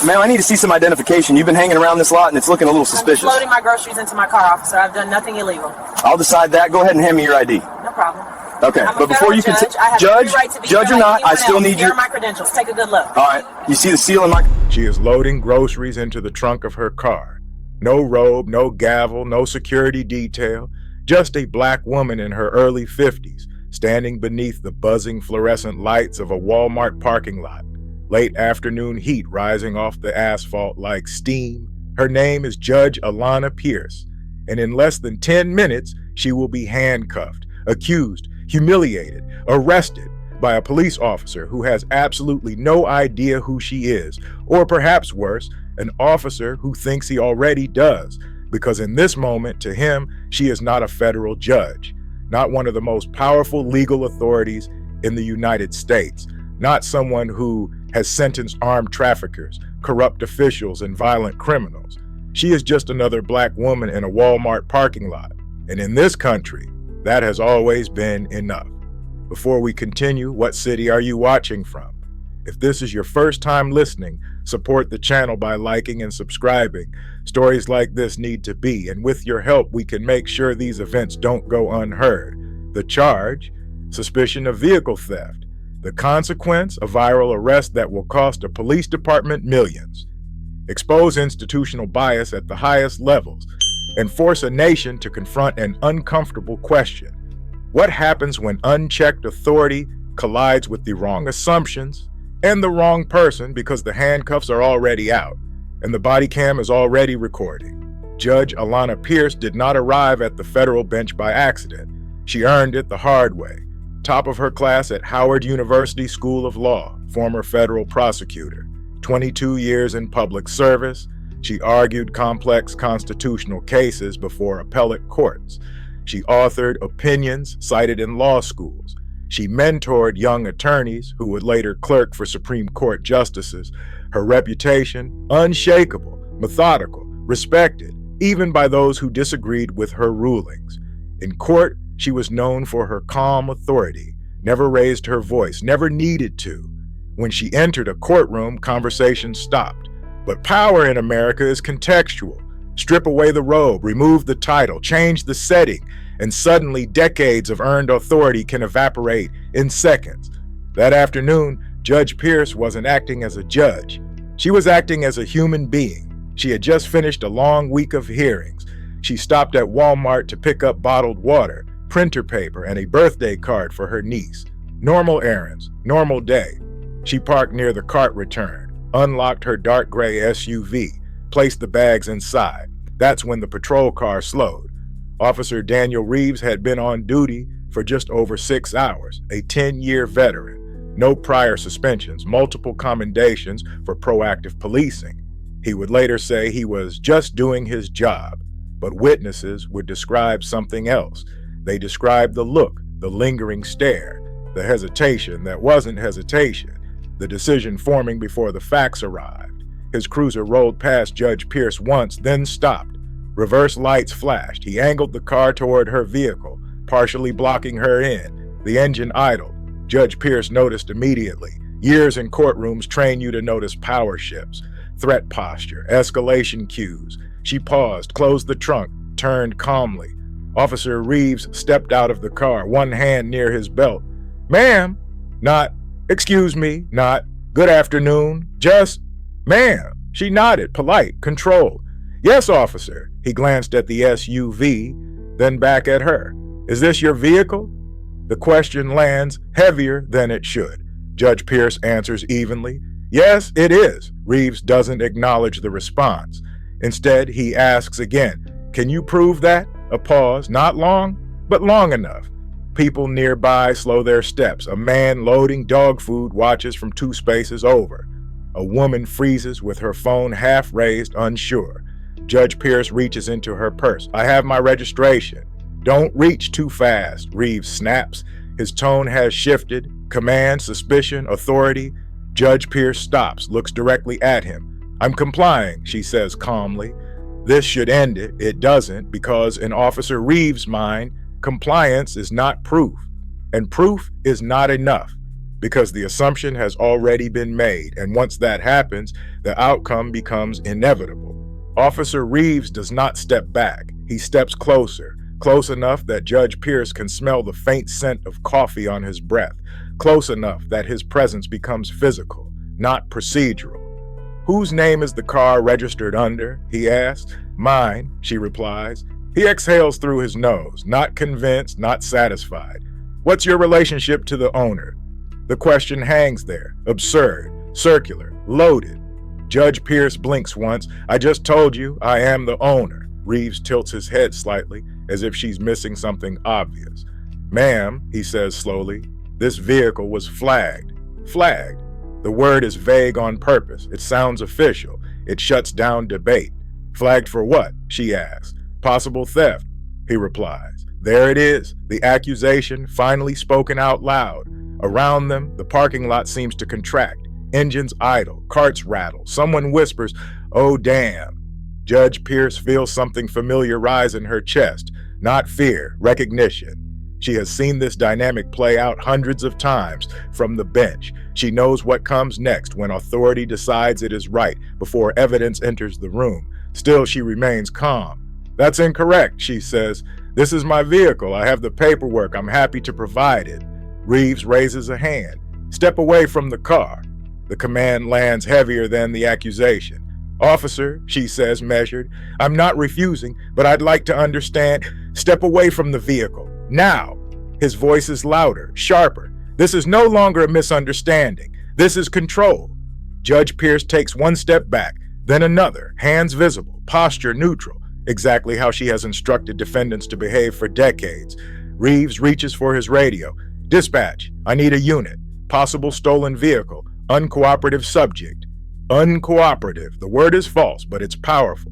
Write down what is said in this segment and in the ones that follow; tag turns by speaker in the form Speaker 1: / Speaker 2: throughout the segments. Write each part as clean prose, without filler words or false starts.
Speaker 1: Ma'am, I need to see some identification. You've been hanging around this lot and it's looking a little suspicious.
Speaker 2: I'm just loading my groceries into my car, officer. I've done nothing illegal.
Speaker 1: I'll decide that. Go ahead and hand me your ID.
Speaker 2: No problem.
Speaker 1: Okay, but before you can judge or not, I still need
Speaker 2: your my credentials. Take a good look.
Speaker 1: All right. You see the seal in my...
Speaker 3: She is loading groceries into the trunk of her car. No robe, no gavel, no security detail. Just a black woman in her early 50s, standing beneath the buzzing fluorescent lights of a Walmart parking lot. Late afternoon heat rising off the asphalt like steam. Her name is Judge Alana Pierce, and in less than 10 minutes, she will be handcuffed, accused, humiliated, arrested by a police officer who has absolutely no idea who she is, or perhaps worse, an officer who thinks he already does, because in this moment, to him, she is not a federal judge, not one of the most powerful legal authorities in the United States, not someone who has sentenced armed traffickers, corrupt officials, and violent criminals. She is just another black woman in a Walmart parking lot. And in this country, that has always been enough. Before we continue, what city are you watching from? If this is your first time listening, support the channel by liking and subscribing. Stories like this need to be, and with your help, we can make sure these events don't go unheard. The charge, suspicion of vehicle theft. The consequence, a viral arrest that will cost a police department millions. Expose institutional bias at the highest levels and force a nation to confront an uncomfortable question. What happens when unchecked authority collides with the wrong assumptions and the wrong person because the handcuffs are already out and the body cam is already recording? Judge Alana Pierce did not arrive at the federal bench by accident. She earned it the hard way. Top of her class at Howard University School of Law, former federal prosecutor. 22 years in public service. She argued complex constitutional cases before appellate courts. She authored opinions cited in law schools. She mentored young attorneys who would later clerk for Supreme Court justices. Her reputation, unshakable, methodical, respected, even by those who disagreed with her rulings. In court, she was known for her calm authority, never raised her voice, never needed to. When she entered a courtroom, conversation stopped. But power in America is contextual. Strip away the robe, remove the title, change the setting, and suddenly decades of earned authority can evaporate in seconds. That afternoon, Judge Pierce wasn't acting as a judge. She was acting as a human being. She had just finished a long week of hearings. She stopped at Walmart to pick up bottled water, printer paper, and a birthday card for her niece. Normal errands, normal day. She parked near the cart return, unlocked her dark gray SUV, placed the bags inside. That's when the patrol car slowed. Officer Daniel Reeves had been on duty for just over 6 hours, a 10-year veteran. No prior suspensions, multiple commendations for proactive policing. He would later say he was just doing his job, but witnesses would describe something else. They described the look, the lingering stare, the hesitation that wasn't hesitation, the decision forming before the facts arrived. His cruiser rolled past Judge Pierce once, then stopped. Reverse lights flashed. He angled the car toward her vehicle, partially blocking her in. The engine idled. Judge Pierce noticed immediately. Years in courtrooms train you to notice power shifts, threat posture, escalation cues. She paused, closed the trunk, turned calmly. Officer Reeves stepped out of the car, one hand near his belt. "Ma'am," not, "excuse me," not, "good afternoon," just, "Ma'am." She nodded, polite, controlled. "Yes, officer." He glanced at the SUV, then back at her. "Is this your vehicle?" The question lands heavier than it should. Judge Pierce answers evenly. "Yes, it is." Reeves doesn't acknowledge the response. Instead, he asks again, "Can you prove that?" A pause, not long, but long enough. People nearby slow their steps. A man loading dog food watches from 2 spaces over. A woman freezes with her phone half raised, unsure. Judge Pierce reaches into her purse. "I have my registration." "Don't reach too fast," Reeves snaps. His tone has shifted. Command, suspicion, authority. Judge Pierce stops, looks directly at him. "I'm complying," she says calmly. This should end it. It doesn't, because in Officer Reeves' mind, compliance is not proof, and proof is not enough, because the assumption has already been made, and once that happens, the outcome becomes inevitable. Officer Reeves does not step back. He steps closer, close enough that Judge Pierce can smell the faint scent of coffee on his breath, close enough that his presence becomes physical, not procedural. "Whose name is the car registered under?" he asks. "Mine," she replies. He exhales through his nose, not convinced, not satisfied. "What's your relationship to the owner?" The question hangs there, absurd, circular, loaded. Judge Pierce blinks once. "I just told you I am the owner." Reeves tilts his head slightly, as if she's missing something obvious. "Ma'am," he says slowly, "this vehicle was flagged." Flagged. The word is vague on purpose. It sounds official. It shuts down debate. "Flagged for what?" she asks. "Possible theft," he replies. There it is, the accusation finally spoken out loud. Around them, the parking lot seems to contract. Engines idle, carts rattle. Someone whispers, "Oh, damn." Judge Pierce feels something familiar rise in her chest. Not fear, recognition. She has seen this dynamic play out hundreds of times from the bench. She knows what comes next when authority decides it is right before evidence enters the room. Still, she remains calm. "That's incorrect," she says. "This is my vehicle. I have the paperwork. I'm happy to provide it." Reeves raises a hand. "Step away from the car." The command lands heavier than the accusation. "Officer," she says, measured, "I'm not refusing, but I'd like to understand. Step away from the vehicle. Now." His voice is louder, sharper. "This is no longer a misunderstanding. This is control." Judge Pierce takes one step back, then another, hands visible, posture neutral, exactly how she has instructed defendants to behave for decades. Reeves reaches for his radio. "Dispatch, I need a unit. Possible stolen vehicle. Uncooperative subject." Uncooperative. The word is false, but it's powerful.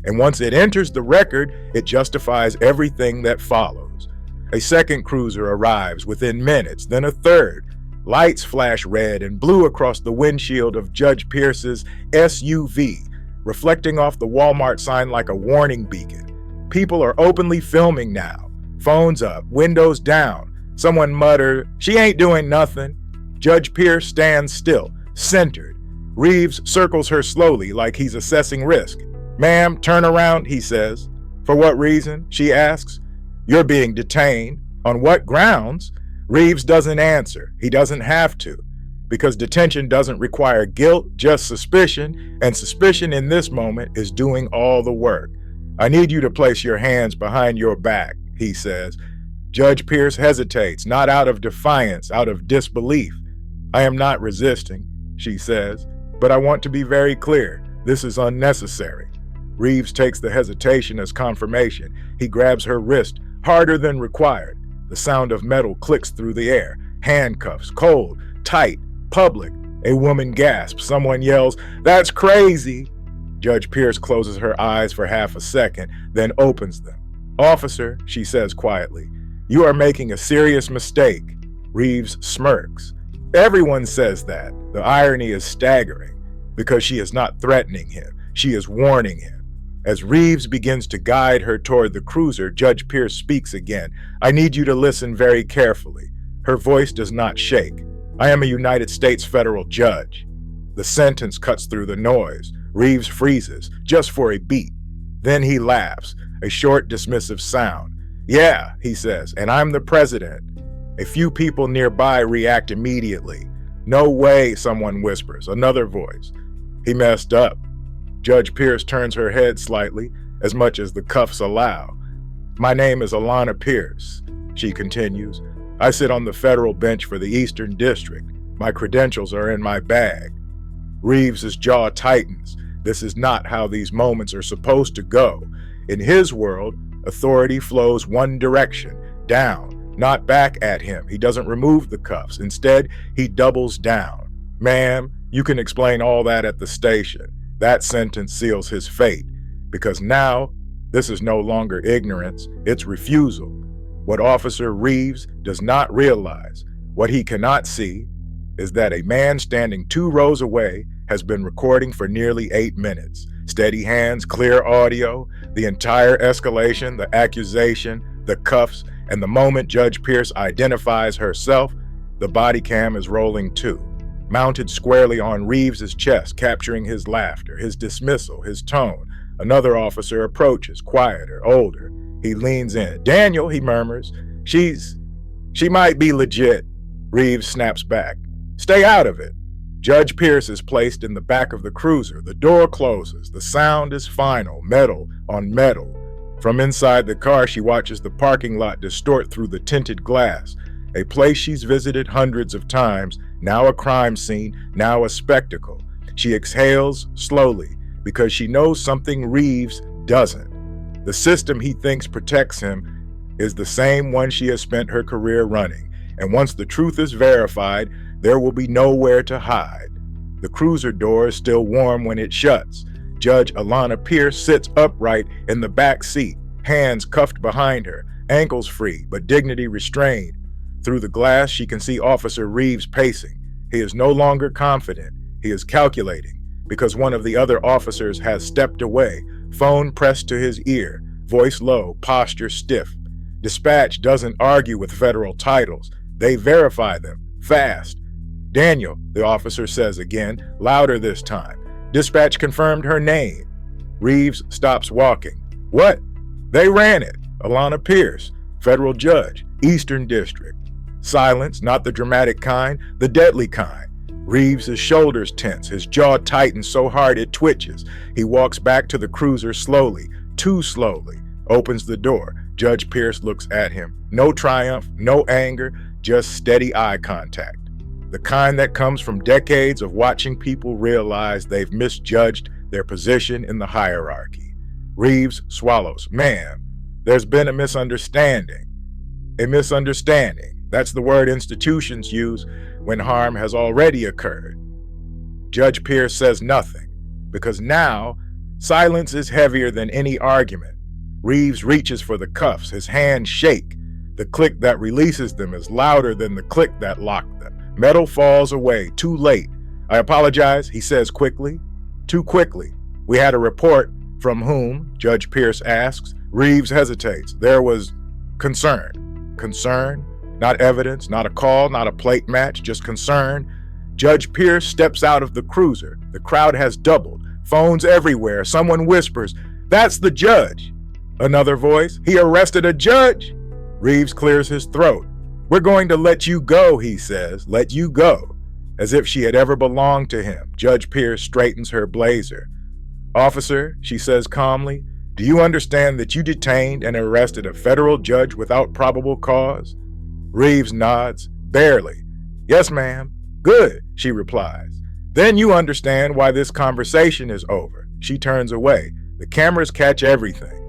Speaker 3: And once it enters the record, it justifies everything that follows. A second cruiser arrives within minutes, then a third. Lights flash red and blue across the windshield of Judge Pierce's SUV, reflecting off the Walmart sign like a warning beacon. People are openly filming now. Phones up, windows down. Someone muttered, "She ain't doing nothing." Judge Pierce stands still, centered. Reeves circles her slowly like he's assessing risk. "Ma'am, turn around," he says. "For what reason?" she asks. "You're being detained." "On what grounds?" Reeves doesn't answer. He doesn't have to. Because detention doesn't require guilt, just suspicion, and suspicion in this moment is doing all the work. "I need you to place your hands behind your back," he says. Judge Pierce hesitates, not out of defiance, out of disbelief. "I am not resisting," she says, "but I want to be very clear. This is unnecessary." Reeves takes the hesitation as confirmation. He grabs her wrist, harder than required. The sound of metal clicks through the air. Handcuffs, cold, tight, public. A woman gasps. Someone yells, "That's crazy!" Judge Pierce closes her eyes for half a second, then opens them. "Officer," she says quietly, "you are making a serious mistake." Reeves smirks. Everyone says that. The irony is staggering, because she is not threatening him. She is warning him. As Reeves begins to guide her toward the cruiser, Judge Pierce speaks again. "I need you to listen very carefully." Her voice does not shake. "I am a United States federal judge." The sentence cuts through the noise. Reeves freezes, just for a beat. Then he laughs, a short, dismissive sound. "Yeah," he says, "and I'm the president." A few people nearby react immediately. "No way," someone whispers, another voice. "He messed up." Judge Pierce turns her head slightly, as much as the cuffs allow. "My name is Alana Pierce," she continues. "I sit on the federal bench for the Eastern District. My credentials are in my bag." Reeves's jaw tightens. This is not how these moments are supposed to go. In his world, authority flows one direction, down, not back at him. He doesn't remove the cuffs. Instead, he doubles down. "Ma'am, you can explain all that at the station." That sentence seals his fate, because now this is no longer ignorance, it's refusal. What Officer Reeves does not realize, what he cannot see, is that a man standing 2 rows away has been recording for nearly 8 minutes. Steady hands, clear audio, the entire escalation, the accusation, the cuffs, and the moment Judge Pierce identifies herself, The body cam is rolling too, mounted squarely on Reeves's chest, capturing his laughter, his dismissal, his tone. Another officer approaches, quieter, older. He leans in. "Daniel," he murmurs. She might be legit." Reeves snaps back. "Stay out of it." Judge Pierce is placed in the back of the cruiser. The door closes. The sound is final, metal on metal. From inside the car, she watches the parking lot distort through the tinted glass. A place she's visited hundreds of times, now a crime scene, now a spectacle. She exhales slowly because she knows something Reeves doesn't. The system he thinks protects him is the same one she has spent her career running, and once the truth is verified, there will be nowhere to hide. The cruiser door is still warm when it shuts. Judge Alana Pierce sits upright in the back seat, hands cuffed behind her, ankles free, but dignity restrained. Through the glass, she can see Officer Reeves pacing. He is no longer confident. He is calculating, because one of the other officers has stepped away, phone pressed to his ear, voice low, posture stiff. Dispatch doesn't argue with federal titles. They verify them, fast. "Daniel," the officer says again, louder this time. Dispatch confirmed her name. Reeves stops walking. "What?" "They ran it. Alana Pierce, federal judge, Eastern District." Silence, not the dramatic kind, the deadly kind. Reeves' shoulders tense, his jaw tightens so hard it twitches. He walks back to the cruiser slowly, too slowly, opens the door. Judge Pierce looks at him. No triumph, no anger, just steady eye contact. The kind that comes from decades of watching people realize they've misjudged their position in the hierarchy. Reeves swallows. "Ma'am, there's been a misunderstanding." A misunderstanding. That's the word institutions use when harm has already occurred. Judge Pierce says nothing, because now silence is heavier than any argument. Reeves reaches for the cuffs, his hands shake. The click that releases them is louder than the click that locked them. Metal falls away, too late. "I apologize," he says quickly. Too quickly. "We had a report." "From whom?" Judge Pierce asks. Reeves hesitates. "There was concern." Concern? Not evidence, not a call, not a plate match, just concern. Judge Pierce steps out of the cruiser. The crowd has doubled. Phones everywhere. Someone whispers, "That's the judge." Another voice, "He arrested a judge." Reeves clears his throat. "We're going to let you go," he says. "Let you go." As if she had ever belonged to him, Judge Pierce straightens her blazer. "Officer," she says calmly, "do you understand that you detained and arrested a federal judge without probable cause?" Reeves nods, barely. "Yes, ma'am." "Good," she replies. "Then you understand why this conversation is over." She turns away. The cameras catch everything.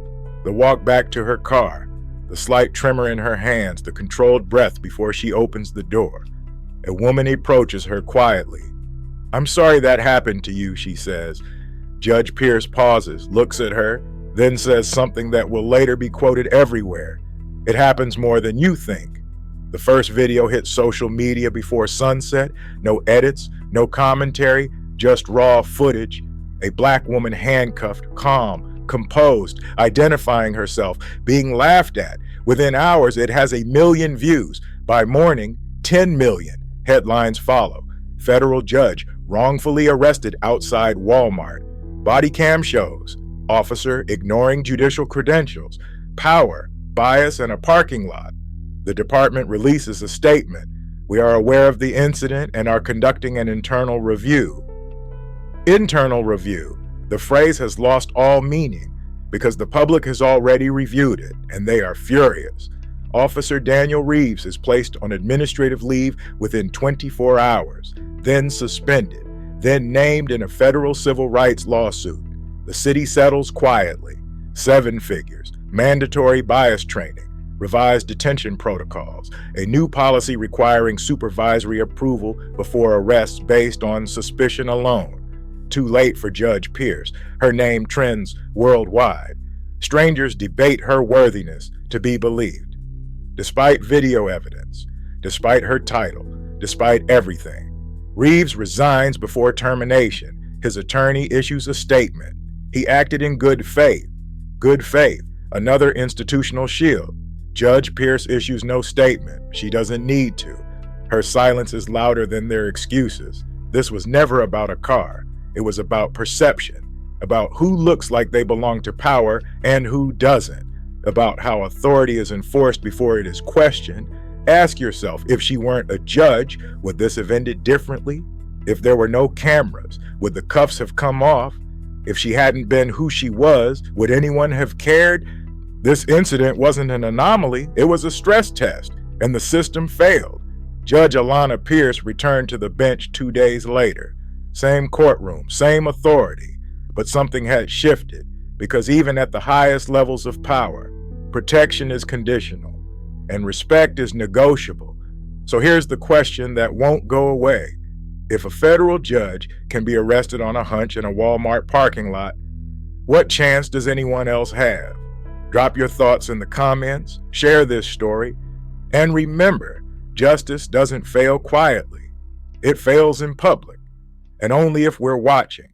Speaker 3: The walk back to her car, the slight tremor in her hands, the controlled breath before she opens the door. A woman approaches her quietly. "I'm sorry that happened to you," she says. Judge Pierce pauses, looks at her, then says something that will later be quoted everywhere. "It happens more than you think." The first video hit social media before sunset. No edits, no commentary, just raw footage. A black woman handcuffed, calm, composed, identifying herself, being laughed at. Within hours, it has 1 million views. By morning, 10 million. Headlines follow. Federal judge wrongfully arrested outside Walmart. Body cam shows. Officer ignoring judicial credentials. Power, bias, and a parking lot. The department releases a statement. "We are aware of the incident and are conducting an internal review." Internal review. The phrase has lost all meaning because the public has already reviewed it, and they are furious. Officer Daniel Reeves is placed on administrative leave within 24 hours, then suspended, then named in a federal civil rights lawsuit. The city settles quietly. 7 figures, mandatory bias training, revised detention protocols, a new policy requiring supervisory approval before arrests based on suspicion alone. Too late for Judge Pierce. Her name trends worldwide. Strangers debate her worthiness to be believed. Despite video evidence, despite her title, despite everything, Reeves resigns before termination. His attorney issues a statement. He acted in good faith. Good faith, another institutional shield. Judge Pierce issues no statement. She doesn't need to. Her silence is louder than their excuses. This was never about a car. It was about perception, about who looks like they belong to power and who doesn't, about how authority is enforced before it is questioned. Ask yourself, if she weren't a judge, would this have ended differently? If there were no cameras, would the cuffs have come off? If she hadn't been who she was, would anyone have cared? This incident wasn't an anomaly, it was a stress test, and the system failed. Judge Alana Pierce returned to the bench 2 days later. Same courtroom, same authority, but something had shifted, because even at the highest levels of power, protection is conditional, and respect is negotiable. So here's the question that won't go away. If a federal judge can be arrested on a hunch in a Walmart parking lot, what chance does anyone else have? Drop your thoughts in the comments, share this story, and remember, justice doesn't fail quietly. It fails in public, and only if we're watching.